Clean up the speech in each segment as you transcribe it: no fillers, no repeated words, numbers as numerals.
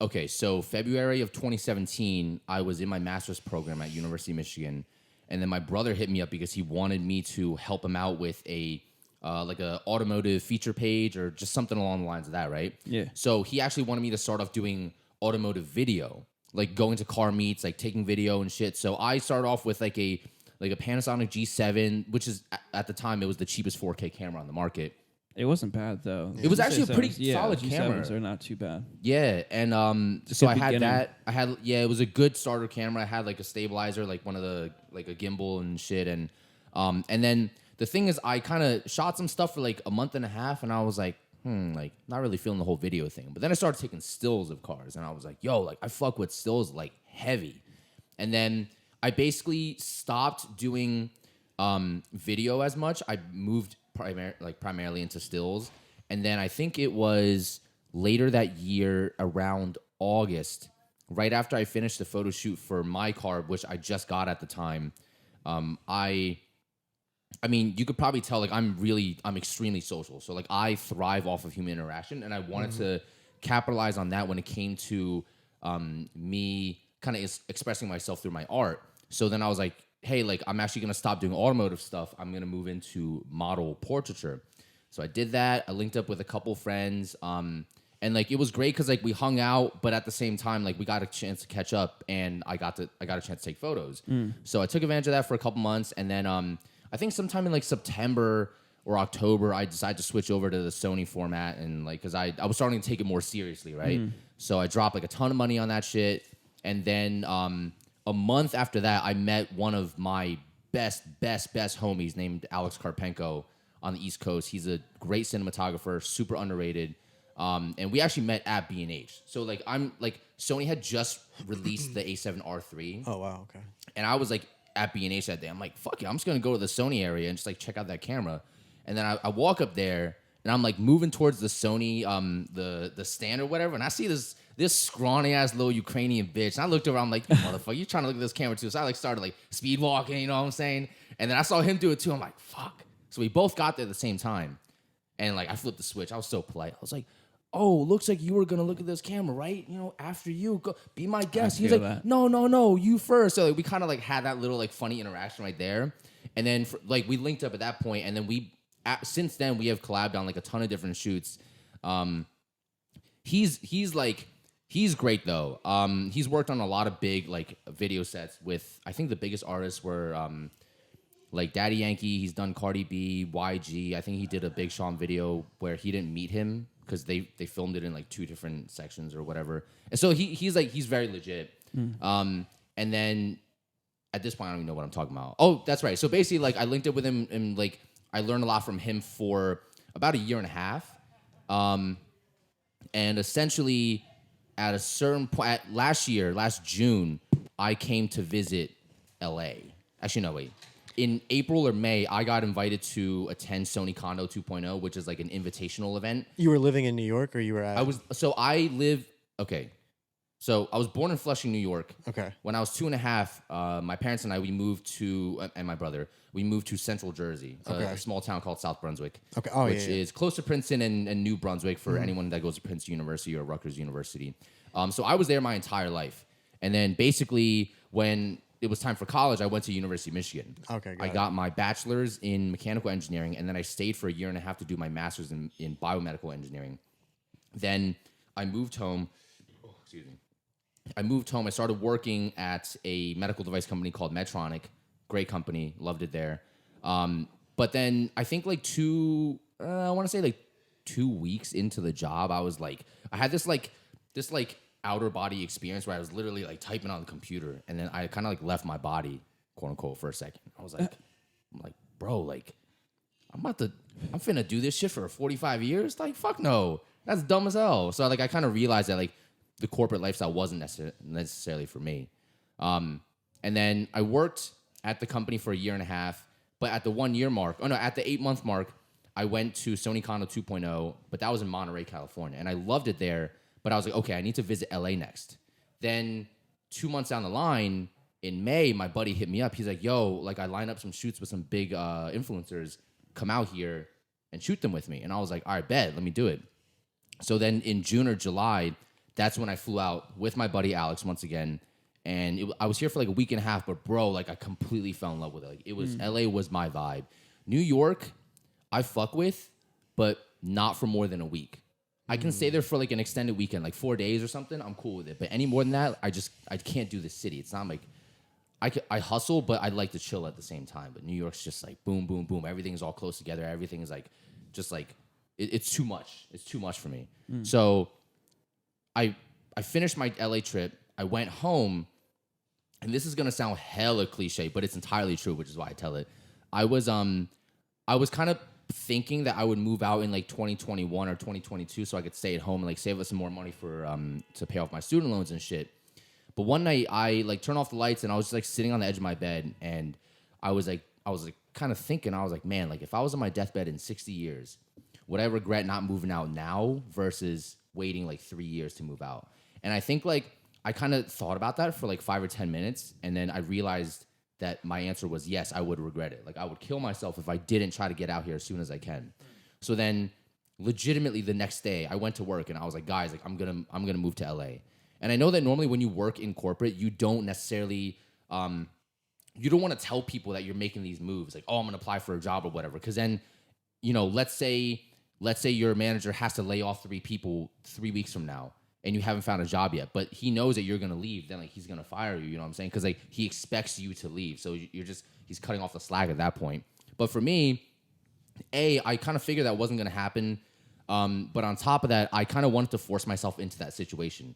Okay, so February of 2017, I was in my master's program at University of Michigan, and then my brother hit me up because he wanted me to help him out with a automotive feature page or just something along the lines of that, right? Yeah. So he actually wanted me to start off doing automotive video, like going to car meets, like taking video and shit. So I started off with like a Panasonic G7, which is at the time it was the cheapest 4K camera on the market. It wasn't bad though. It was actually a pretty solid camera. G7s are not too bad. Yeah, and so I had beginning. that. It was a good starter camera. I had like a stabilizer, like one of the like a gimbal and shit, and then the thing is, I kind of shot some stuff for like a month and a half, and I was like, like not really feeling the whole video thing. But then I started taking stills of cars, and I was like, yo, like I fuck with stills like heavy, and then I basically stopped doing video as much. I moved primarily into stills, and then I think it was later that year, around August, right after I finished the photo shoot for my car, which I just got at the time. I mean, you could probably tell, like, I'm extremely social. So, like, I thrive off of human interaction, and I wanted to capitalize on that when it came to me kind of expressing myself through my art. So then I was like, hey, like, I'm actually going to stop doing automotive stuff. I'm going to move into model portraiture. So I did that. I linked up with a couple friends, and, like, it was great because, like, we hung out, but at the same time, like, we got a chance to catch up, and I got a chance to take photos. So I took advantage of that for a couple months, and then I think sometime in like September or October, I decided to switch over to the Sony format, and like, cause I was starting to take it more seriously, right? So I dropped like a ton of money on that shit, and then a month after that, I met one of my best homies named Alex Karpenko on the East Coast. He's a great cinematographer, super underrated, and we actually met at B&H. So like, Sony had just released the A7R III. Oh wow, okay. And I was like, at B&H that day, I'm like, fuck it, I'm just gonna go to the Sony area and just like check out that camera. And then I walk up there and I'm like moving towards the Sony the stand or whatever, and I see this scrawny ass little Ukrainian bitch. And I looked over, I'm like, you motherfucker, you trying to look at this camera too? So I like started like speed walking, you know what I'm saying? And then I saw him do it too. I'm like, fuck. So we both got there at the same time, and like I flipped the switch. I was so polite. I was like, oh, looks like you were gonna look at this camera, right? You know, after you, go be my guest. He's like, that. no, you first. So like, we kind of like had that little like funny interaction right there, and then like we linked up at that point, and then since then we have collabed on like a ton of different shoots. He's great though. He's worked on a lot of big like video sets with, I think the biggest artists were like Daddy Yankee. He's done Cardi B, YG. I think he did a Big Sean video where he didn't meet him, because they filmed it in like 2 different sections or whatever. And so he's very legit. And then at this point, I don't even know what I'm talking about. Oh, that's right. So basically, like, I linked up with him, and like I learned a lot from him for about a year and a half. And essentially at a certain point, last June, I came to visit LA. Actually, no, wait. In April or May, I got invited to attend Sony Kondo 2.0, which is like an invitational event. You were living in New York, or you were at? So I was born in Flushing, New York. Okay. When I was 2.5, my parents and I, and my brother, we moved to Central Jersey, a small town called South Brunswick. Okay. Oh, which is close to Princeton and New Brunswick for anyone that goes to Princeton University or Rutgers University. So I was there my entire life. And then basically when it was time for college, I went to University of Michigan. Okay, I got my bachelor's in mechanical engineering, and then I stayed for a year and a half to do my master's in biomedical engineering. Then I moved home. I started working at a medical device company called Medtronic. Great company. Loved it there. But then I think like 2 weeks into the job, I was like, I had this outer body experience where I was literally like typing on the computer, and then I kind of like left my body, quote unquote, for a second. I was like, bro, like I'm finna do this shit for 45 years? Like, fuck no. That's dumb as hell. So like I kind of realized that like the corporate lifestyle wasn't necessarily for me. And then I worked at the company for a year and a half, but at the 1 year mark, at the 8-month mark, I went to Sony Kondo 2.0, but that was in Monterey, California, and I loved it there. But I was like, okay, I need to visit LA next. Then 2 months down the line, in May, my buddy hit me up. He's like, yo, like I lined up some shoots with some big influencers. Come out here and shoot them with me. And I was like, all right, bet, let me do it. So then in June or July, that's when I flew out with my buddy Alex once again. And I was here for like a week and a half, but bro, like I completely fell in love with it. Like it was LA was my vibe. New York, I fuck with, but not for more than a week. I can stay there for like an extended weekend, like 4 days or something. I'm cool with it. But any more than that, I can't do the city. It's not like I hustle, but I like to chill at the same time. But New York's just like boom, boom, boom. Everything's all close together. Everything is like just like it's too much. It's too much for me. So I finished my LA trip. I went home, and this is gonna sound hella cliche, but it's entirely true, which is why I tell it. I was kind of thinking that I would move out in like 2021 or 2022 so I could stay at home and like save us some more money for to pay off my student loans and shit. But one night I like turned off the lights and I was just like sitting on the edge of my bed and I was like kind of thinking, I was like, man, like if I was on my deathbed in 60 years, would I regret not moving out now versus waiting like 3 years to move out? And I think like I kind of thought about that for like 5 or 10 minutes and then I realized that my answer was yes, I would regret it. Like I would kill myself if I didn't try to get out here as soon as I can. So then legitimately the next day I went to work and I was like, guys, like I'm going to move to LA. And I know that normally when you work in corporate, you don't necessarily you don't want to tell people that you're making these moves like, "Oh, I'm going to apply for a job or whatever." Cuz then, you know, let's say your manager has to lay off 3 people 3 weeks from now. And you haven't found a job yet, but he knows that you're gonna leave, then like he's gonna fire you, you know what I'm saying? Because like he expects you to leave, so he's cutting off the slack at that point. But for me, I kind of figured that wasn't gonna happen, but on top of that, I kind of wanted to force myself into that situation,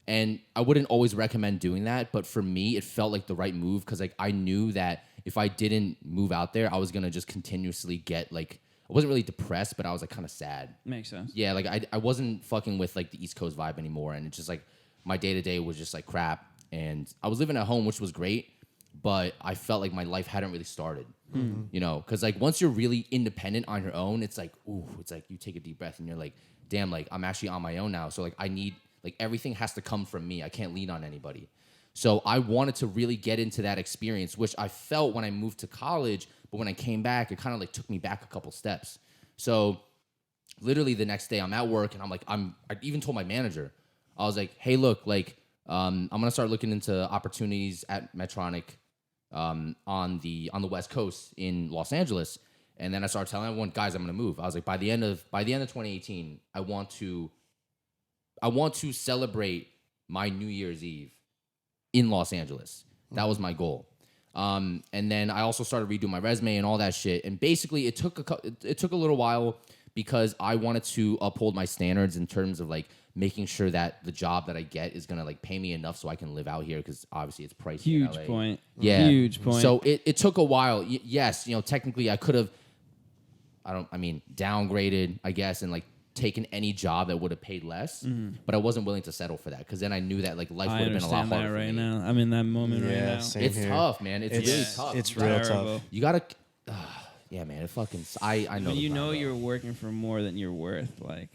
and I wouldn't always recommend doing that, but for me, it felt like the right move because like I knew that if I didn't move out there, I was gonna just continuously get like. I wasn't really depressed, but I was like kind of sad. Makes sense. Yeah, like I wasn't fucking with like the East Coast vibe anymore, and it's just like my day to day was just like crap. And I was living at home, which was great, but I felt like my life hadn't really started. You know, because like once you're really independent on your own, it's like ooh, it's like you take a deep breath and you're like, damn, like I'm actually on my own now. So like I need like everything has to come from me. I can't lean on anybody. So I wanted to really get into that experience, which I felt when I moved to college. But when I came back, it kind of like took me back a couple steps. So literally the next day I'm at work and I'm like, I even told my manager, I was like, hey, look, like I'm going to start looking into opportunities at Medtronic on the West Coast in Los Angeles. And then I started telling everyone, guys, I'm going to move. I was like, by the end of 2018, I want to celebrate my New Year's Eve in Los Angeles. That was my goal. And then I also started redoing my resume and all that shit. And basically, it took a little while because I wanted to uphold my standards in terms of like making sure that the job that I get is gonna like pay me enough so I can live out here because obviously it's pricey. Huge in LA. point. Yeah, Huge point. So it took a while. Yes, you know, technically I could have, downgraded, I guess, and like taken any job that would have paid less, but I wasn't willing to settle for that because then I knew that like life would have been a lot harder that right for me. now. I'm in that moment right now. same It's here. tough, man. It's really tough. It's You gotta- real tough. You gotta, yeah, man. It fucking. I know. When the you know grind, bro. you're working for more than you're worth, like